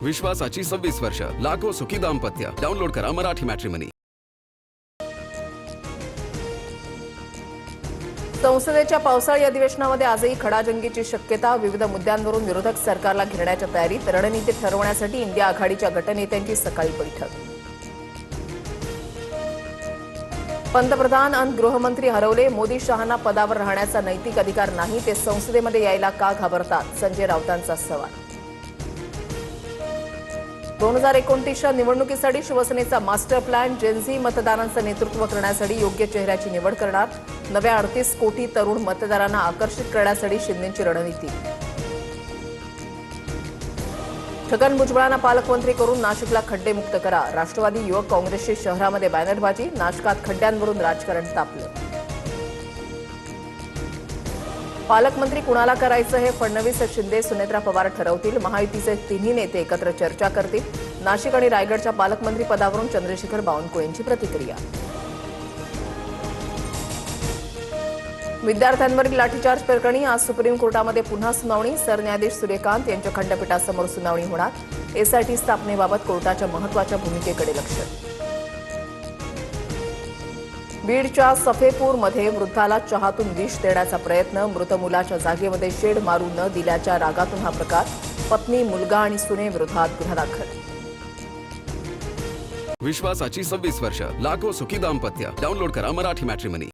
विश्वासाची 26 वर्ष, लाखो सुखी दाम्पत्य. डाउनलोड करा मराठी मॅट्रिमनी. संसदेच्या पावसाळी अधिवेशनामध्ये आजही खडाजंगीची शक्यता. विविध मुद्द्यांवरून विरोधक सरकारला घेरण्याच्या तयारीत. रणनीती ठरवण्यासाठी इंडिया आघाडीच्या गटनेत्यांची सकाळी बैठक. पंतप्रधान आणि गृहमंत्री हरवले. मोदी शहांना पदावर राहण्याचा नैतिक अधिकार नाही, ते संसदेमध्ये यायला का घाबरतात? संजय राऊतांचा सवाल. 2029च्या निवडणुकीसाठी शिवसेनेचा मास्टर प्लॅन. जेनझी मतदारांचं नेतृत्व करण्यासाठी योग्य चेहऱ्याची निवड करणार. नव्या 38 कोटी तरुण मतदारांना आकर्षित करण्यासाठी शिंदेची रणनीती. छगन भुजबळांना पालकमंत्री करून नाशिकला खड्डेमुक्त करा. राष्ट्रवादी युवक काँग्रेसची शहरामध्ये बॅनरबाजी. नाशकात खड्ड्यांवरून राजकारण तापलं. पालकमंत्री कुणाला करायचं हे फडणवीस, शिंदे, सुनेत्रा पवार ठरवतील. महायुतीचे तिन्ही नेते एकत्र चर्चा करतील. नाशिक आणि रायगडच्या पालकमंत्री पदावरून चंद्रशेखर बावनकुळेंची प्रतिक्रिया. विद्यार्थ्यांवरील लाठीचार्ज प्रकरणी आज सुप्रीम कोर्टामध्ये पुन्हा सुनावणी. सरन्यायाधीश सूर्यकांत यांच्या खंडपीठासमोर सुनावणी होणार. एसआयटी स्थापनेबाबत कोर्टाच्या महत्त्वाच्या भूमिकेकडे लक्ष. बीडच्या सफेपूरमध्ये वृद्धाला चहातून विष देण्याचा प्रयत्न. मृत मुलाच्या जागेमध्ये शेड मारू न दिल्याच्या रागातून हा प्रकार. पत्नी, मुलगा आणि सुनेविरोधात गुन्हा दाखल. विश्वासाची 26 वर्ष, लाखो सुखी दाम्पत्य. डाउनलोड करा मराठी मॅट्रिमनी.